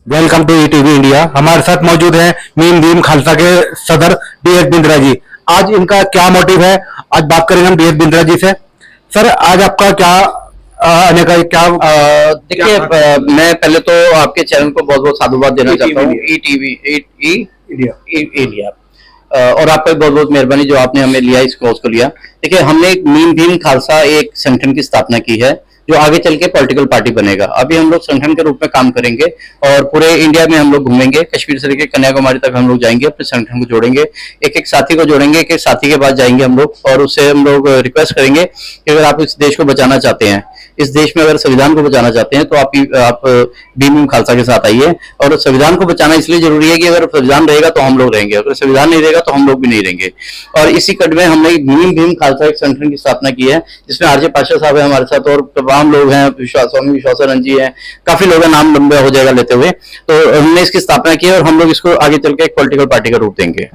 Welcome to ETV India. हमारे साथ मौजूद हैं मीम भीम खालसा के सदर डीएस बिंद्रा जी। आज इनका क्या मोटिव है, आज बात करेंगे हम डीएस बिंद्रा जी से। सर, आज आपका क्या आने का क्या देखिए, मैं पहले तो आपके चैनल को बहुत बहुत साधुवाद देना चाहता हूँ, इंडिया। इंडिया। और आपका बहुत बहुत मेहरबानी जो आपने हमें लिया, इस कोर्स को लिया। देखिए, हमने एक मीम भीम खालसा एक संगठन की स्थापना की है जो आगे चल के पॉलिटिकल पार्टी बनेगा। अभी हम लोग संगठन के रूप में काम करेंगे और पूरे इंडिया में हम लोग घूमेंगे, कश्मीर से लेकर कन्याकुमारी तक हम लोग जाएंगे, अपने संगठन को जोड़ेंगे, एक एक साथी को जोड़ेंगे, एक एक साथी के पास जाएंगे हम लोग और उससे हम लोग रिक्वेस्ट करेंगे कि अगर आप इस देश को बचाना चाहते हैं, इस देश में अगर संविधान को बचाना चाहते हैं तो आप भीम खालसा के साथ आइए। और संविधान को बचाना इसलिए जरूरी है कि अगर संविधान रहेगा तो हम लोग रहेंगे, अगर संविधान नहीं रहेगा तो हम लोग भी नहीं रहेंगे। और इसी कड़ में हमने भीम खालसा एक संगठन की स्थापना की है जिसमें आरजे पाशा साहब है हमारे साथ और तमाम लोग हैं, स्वामी विश्वासानंद जी हैं, काफी लोग हैं, नाम लंबा हो जाएगा लेते हुए। तो हमने इसकी स्थापना की है और हम लोग इसको आगे चल के एक पॉलिटिकल पार्टी का रूप देंगे।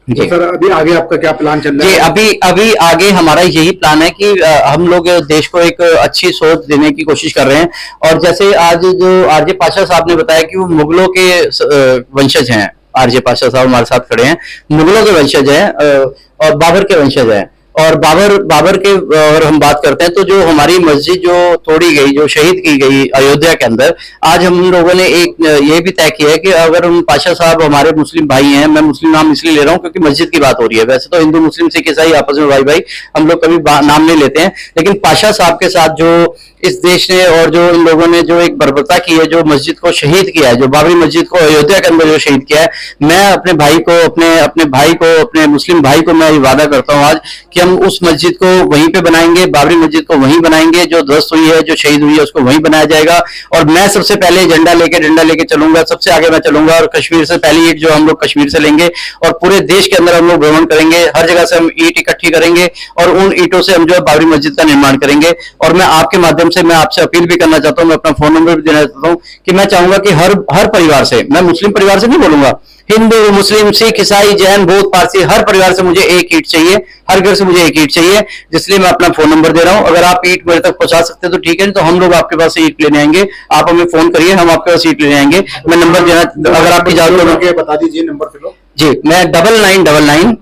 तो सर, अभी आगे आपका क्या प्लान चल रहा है? जी, अभी आगे हमारा यही प्लान है कि हम लोग देश को एक अच्छी सोच देने की कोशिश कर रहे हैं। और जैसे आज जो आरजे पाशा साहब ने बताया कि वो मुगलों के वंशज हैं, आरजे पाशा साहब हमारे साथ खड़े हैं, मुगलों के वंशज हैं और बाबर के वंशज हैं। और बाबर के अगर हम बात करते हैं तो जो हमारी मस्जिद जो तोड़ी गई, जो शहीद की गई अयोध्या के अंदर, आज हम लोगों ने एक ये भी तय किया है कि अगर उन पाशा साहब हमारे मुस्लिम भाई हैं, मैं मुस्लिम नाम इसलिए ले रहा हूँ क्योंकि मस्जिद की बात हो रही है, वैसे तो हिंदू मुस्लिम सिख ईसाई आपस में भाई भाई हम लोग कभी नाम नहीं लेते हैं, लेकिन पाशा साहब के साथ जो इस देश ने और जो इन लोगों ने जो एक बर्बरता की है, जो मस्जिद को शहीद किया है, जो बाबरी मस्जिद को अयोध्या के अंदर जो शहीद किया है, मैं अपने भाई को अपने मुस्लिम भाई को मैं वादा करता हूँ आज कि हम उस मस्जिद को वहीं पे बनाएंगे, बाबरी मस्जिद को वहीं बनाएंगे, जो ध्वस्त हुई है, जो शहीद हुई है, उसको वहीं बनाया जाएगा। और मैं सबसे पहले डंडा लेके चलूंगा, सबसे आगे मैं चलूंगा और कश्मीर से पहली ईट जो हम लोग कश्मीर से लेंगे और पूरे देश के अंदर हम लोग भ्रमण करेंगे, हर जगह से हम ईट इकट्ठी करेंगे और उन ईटों से हम जो है बाबरी मस्जिद का निर्माण करेंगे। और मैं आपके माध्यम से मैं आपसे अपील भी करना चाहता हूँ, मैं अपना फोन नंबर भी देना चाहता हूँ कि मैं चाहूंगा कि हर परिवार से, मैं मुस्लिम परिवार से नहीं बोलूंगा, हिंदू मुस्लिम सिख ईसाई जैन बौद्ध पारसी, हर परिवार से मुझे एक ईट चाहिए, हर घर से मुझे एक ईट चाहिए, जिसलिए मैं अपना फोन नंबर दे रहा हूं। अगर आप ईट मेरे तक पहुंचा सकते हैं तो ठीक है, तो हम लोग आपके पास से ईट लेने आएंगे, आप हमें फोन करिए, हम आपके पास ईट लेने आएंगे। मैं नंबर देना, अगर आपकी इजाजत हो बता दीजिए नंबर फिर। जी, मैं 9999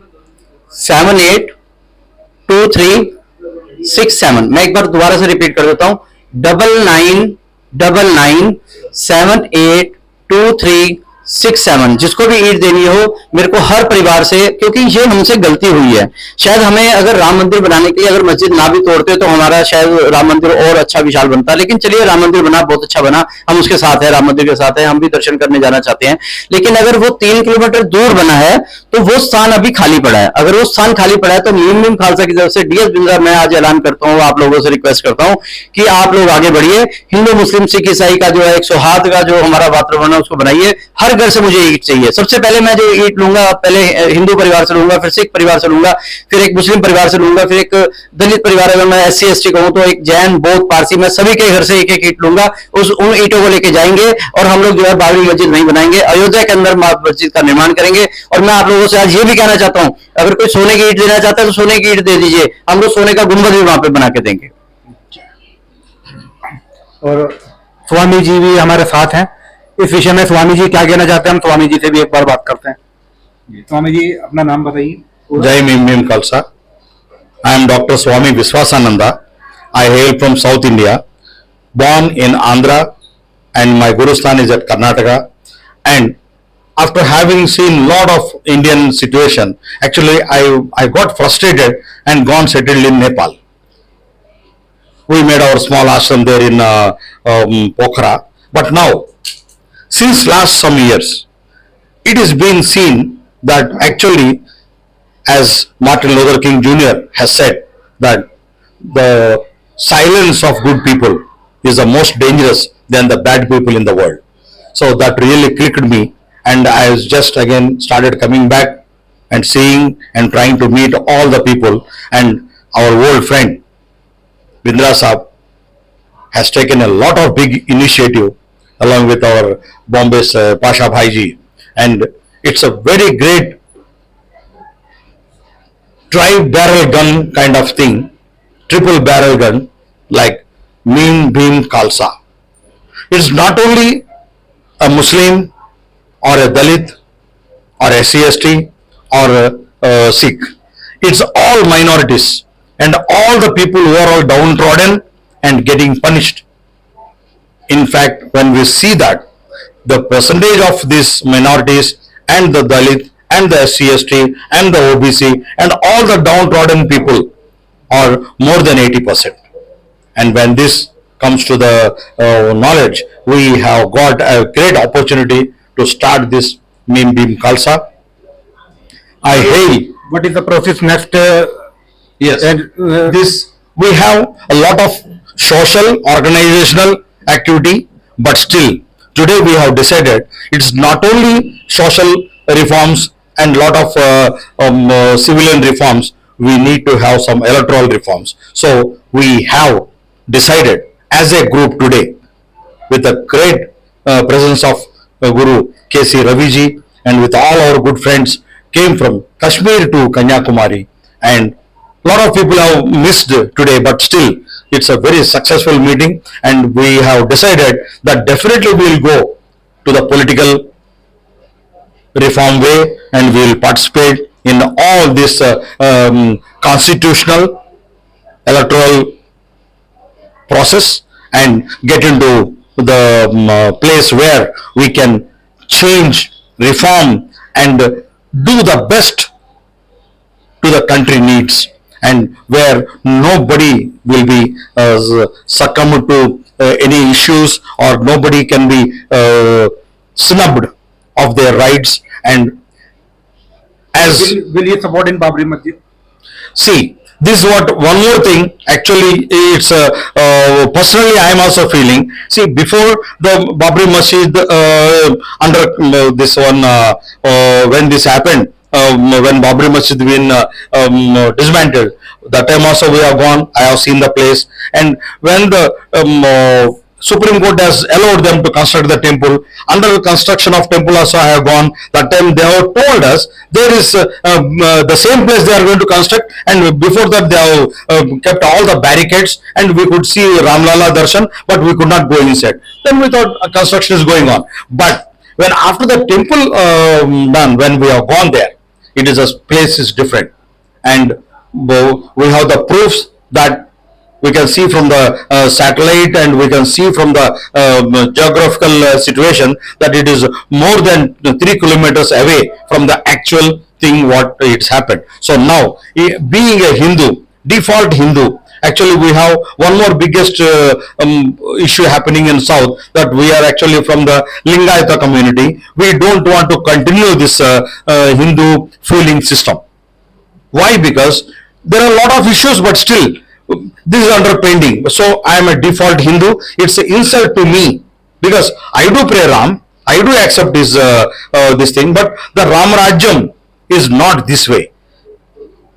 782367। मैं एक बार दोबारा से रिपीट कर देता हूं, 9999782367। जिसको भी ईट देनी हो मेरे को हर परिवार से, क्योंकि ये हमसे गलती हुई है। शायद हमें अगर राम मंदिर बनाने के लिए अगर मस्जिद ना भी तोड़ते तो हमारा शायद राम मंदिर और अच्छा विशाल बनता, लेकिन चलिए राम मंदिर बना, बहुत अच्छा बना, हम उसके साथ है, राम मंदिर के साथ है, हम भी दर्शन करने जाना चाहते हैं। लेकिन अगर वो 3 किलोमीटर दूर बना है तो वो स्थान अभी खाली पड़ा है। अगर वो स्थान खाली पड़ा है तो मीम खालसा की तरफ से डीएस बिंद्रा मैं आज ऐलान करता हूँ, आप लोगों से रिक्वेस्ट करता हूँ कि आप लोग आगे बढ़िए, हिंदू मुस्लिम सिख ईसाई का जो है एक सौहार्द का जो हमारा वातावरण है उसको बनाइए। हर घर से मुझे ईट चाहिए। सबसे पहले मैं जो ईट लूंगा, पहले हिंदू परिवार से लूंगा, फिर सिख परिवार से लूंगा, फिर एक मुस्लिम परिवार से लूंगा, फिर एक दलित परिवार, अगर मैं SC ST कहूं तो एक जैन बौद्ध पारसी, मैं सभी के घर से एक एक ईट लूंगा। उन ईटों को लेके जाएंगे और हम लोग जो है बाबरी मस्जिद नहीं बनाएंगे, अयोध्या के अंदर मस्जिद का निर्माण करेंगे। और मैं आप लोगों से आज ये भी कहना चाहता हूं, अगर कोई सोने की ईट देना चाहता है तो सोने की ईट दे दीजिए, हम लोग सोने का गुंबद भी वहां पे बना के देंगे। और स्वामी जी भी हमारे साथ हैं इस विषय में। स्वामी जी क्या कहना चाहते हैं, हम स्वामी जी से भी एक बार बात करते हैं। स्वामी जी, अपना नाम बताइए। Jai Mim Khalsa. I am Dr. Swami Viswasananda. I hail from South India, born in Andhra, and my Gurusthan is at Karnataka. And after having seen lot of Indian situation, actually I got frustrated and gone settled in Nepal. We made our small ashram there in Pokhara. But now, since last some years, it is being seen that actually, as Martin Luther King Jr. has said, that the silence of good people is the most dangerous than the bad people in the world. So that really clicked me, and I was just again started coming back and seeing and trying to meet all the people. And our old friend Bindra Saab has taken a lot of big initiative along with our Bombay's Pasha Bhaiji, and it's a very great tri-barrel gun kind of thing, triple barrel gun like Mim Bhim Khalsa. It's not only Muslim or a Dalit or SC/ST or Sikh. It's all minorities and all the people who are all downtrodden and getting punished. In fact, when we see that the percentage of these minorities and the Dalit and the SC/ST and the OBC and all the downtrodden people are more than 80%. And when this comes to the knowledge, we have got a great opportunity to start this Mim Beam Khalsa. I hail. What is the process next? Yes. And This, we have a lot of social, organizational activity, but still, today we have decided it's not only social reforms and lot of civilian reforms, we need to have some electoral reforms. So we have decided as a group today, with the great presence of Guru K.C. Raviji and with all our good friends, came from Kashmir to Kanyakumari, and a lot of people have missed today, but still it's a very successful meeting, and we have decided that definitely we will go to the political reform way and we will participate in all this constitutional electoral process and get into the place where we can change, reform and do the best to the country needs, and where nobody will be succumbed to any issues, or nobody can be snubbed of their rights. And as will you support in Babri Masjid? see, this is what one more thing. Actually, it's personally I am also feeling. See, before the Babri Masjid under this one when this happened, when Babri Masjid been dismantled, that time also we have gone. I have seen the place, and when the Supreme Court has allowed them to construct the temple. Under the construction of temple also I have gone. That time they have told us there is the same place they are going to construct, and before that they have kept all the barricades, and we could see Ramlala Darshan, but we could not go inside. Then we thought construction is going on. But when after the temple done, when we have gone there, it is a place is different, and we have the proofs that we can see from the satellite, and we can see from the geographical situation that it is more than 3 kilometers away from the actual thing what it's happened. So now, being a Hindu, default Hindu, actually we have one more biggest issue happening in South, that we are actually from the Lingayata community. We don't want to continue this Hindu feeling system. Why? Because there are a lot of issues, but still this is under pending. So I am a default Hindu. It's an insult to me, because I do pray Ram, I do accept this this thing, but the Ram Rajyam is not this way.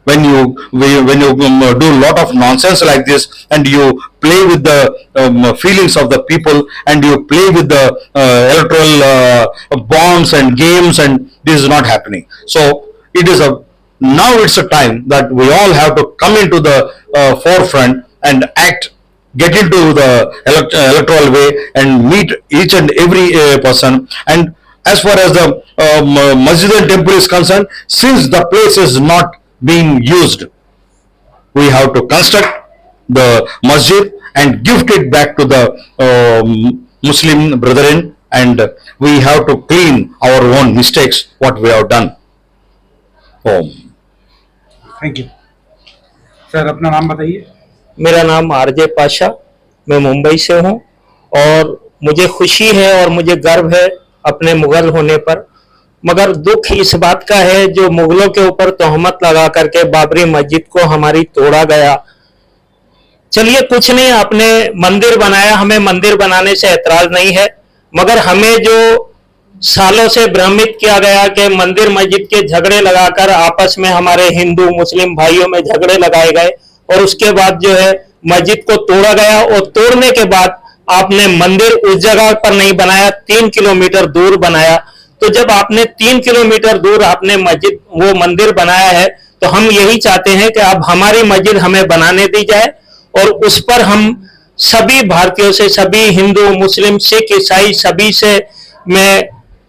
When you do a lot of nonsense like this, and you play with the feelings of the people, and you play with the electoral bonds and games, and this is not happening. So it is now it's a time that we all have to come into the forefront and act, get into the electoral way and meet each and every person. And as far as the Masjid and temple is concerned, since the place is not being used, we have to construct the masjid and gift it back to the Muslim brethren, and we have to clean our own mistakes what we have done. Thank you sir. अपना नाम बताइए। मेरा नाम RJ Pasha, मैं मुंबई से हूं और मुझे खुशी है और मुझे गर्व है अपने मुगल होने पर, मगर दुख इस बात का है जो मुगलों के ऊपर तोहमत लगा करके बाबरी मस्जिद को हमारी तोड़ा गया। चलिए कुछ नहीं, आपने मंदिर बनाया, हमें मंदिर बनाने से ऐतराज नहीं है, मगर हमें जो सालों से भ्रमित किया गया कि मंदिर मस्जिद के झगड़े लगाकर आपस में हमारे हिंदू मुस्लिम भाइयों में झगड़े लगाए गए और उसके बाद जो है मस्जिद को तोड़ा गया, और तोड़ने के बाद आपने मंदिर उस जगह पर नहीं बनाया, 3 किलोमीटर दूर बनाया। तो जब आपने 3 किलोमीटर दूर आपने मस्जिद वो मंदिर बनाया है, तो हम यही चाहते हैं कि अब हमारी मस्जिद हमें बनाने दी जाए और उस पर हम सभी भारतीयों से, सभी हिंदू मुस्लिम सिख ईसाई सभी से मैं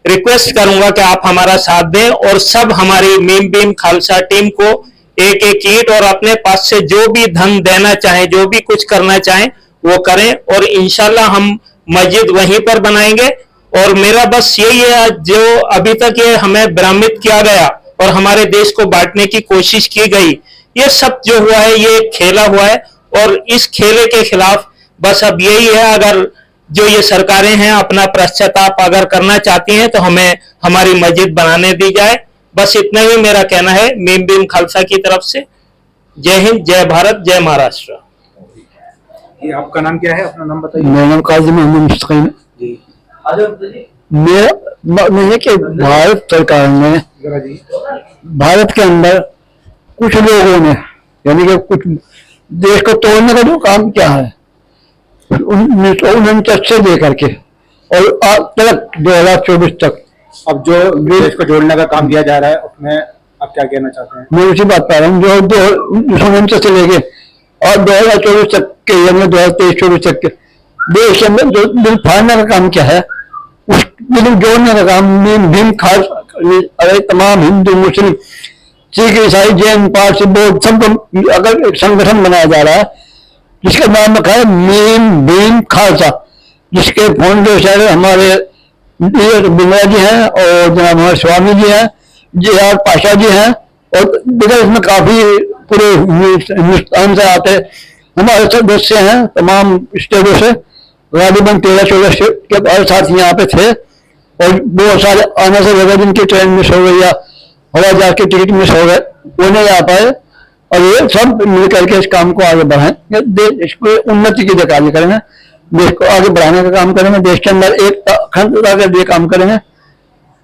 रिक्वेस्ट करूंगा कि आप हमारा साथ दें और सब हमारी मीम बीम खालसा टीम को एक एक ईंट और अपने पास से जो भी धन देना चाहें, जो भी कुछ करना चाहें वो करें, और इंशाल्लाह हम मस्जिद वहीं पर बनाएंगे। और मेरा बस यही है, जो अभी तक ये हमें भ्रमित किया गया और हमारे देश को बांटने की कोशिश की गई, ये सब जो हुआ है ये खेला हुआ है, और इस खेले के खिलाफ बस अब यही है, अगर जो ये सरकारें हैं अपना पश्चाताप अगर करना चाहती हैं तो हमें हमारी मस्जिद बनाने दी जाए। बस इतना ही मेरा कहना है मीम बीम खालसा की तरफ से। जय हिंद, जय भारत, जय महाराष्ट्र। ये आपका नाम क्या है, अपना नाम बताइए। मेरा नाम काजी मोहम्मद मुस्तकीम है। जी मेरा कि भारत सरकार ने जरा जी। भारत के अंदर कुछ लोगों ने, यानी कि कुछ देश को तोड़ने का जो काम किया है 1949 से लेकर के और आज तक 2024 तक, अब जो देश को जोड़ने का काम किया जा रहा है उसमें आप क्या कहना चाहते हैं? मैं उसी बात कर रहा हूँ जो 1949 से लेके और 2024 तक के, यानी 2023-24 तक के देश के अंदर जो दिल फाड़ने का काम किया है, उस दिल जोड़ने का काम मीम भीम खास अरे तमाम हिंदू मुस्लिम सिख ईसाई जैन पारसी बौद्ध सबको अगर एक संगठन बनाया जा रहा है जिसका नाम रखा है मीम भीम खालसा, जिसके फाउंडेशन हमारे बिंद्रा जी हैं और जनाब हमारे स्वामी जी हैं, जे.आर. पाशा जी हैं, और दिगर इसमें काफी पूरे हिंदुस्तान से आते हमारे सदस्य हैं तमाम स्टेटों से, गालिबन 13-14 स्टेट के हमारे साथ यहाँ पे थे, और बहुत सारे आने से लगा जिनकी ट्रेन मिस हो गई या हवाई जहाज की टिकट मिस हो गए वो नहीं आ पाए, और ये सब मिल करके इस काम को आगे बढ़ाएं, देश को उन्नति के लिए कार्य करेंगे, देश को आगे बढ़ाने का काम करेंगे, देश के अंदर एक अखंडता के लिए काम करेंगे,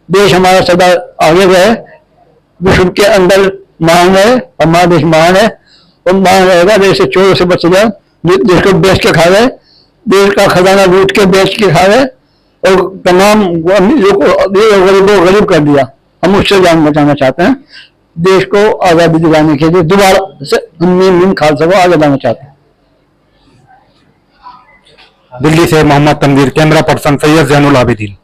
देश हमारा सदा आगे रहे, विश्व के अंदर महान रहे, हमारा देश महान है और महान रहेगा। देश से चोरों से बच जाए, देश को बेच के खा गए, देश का खजाना लूट के बेच के खा गए और तमाम गरीबों को गरीब कर दिया। हम उससे जान बचाना चाहते हैं, देश को आजादी दिलाने के लिए दोबारा से मीम खालसा को आगे बढ़ाना चाहते हैं। दिल्ली से मोहम्मद तनवीर, कैमरा पर्सन सैयद जैनुल आबिदीन।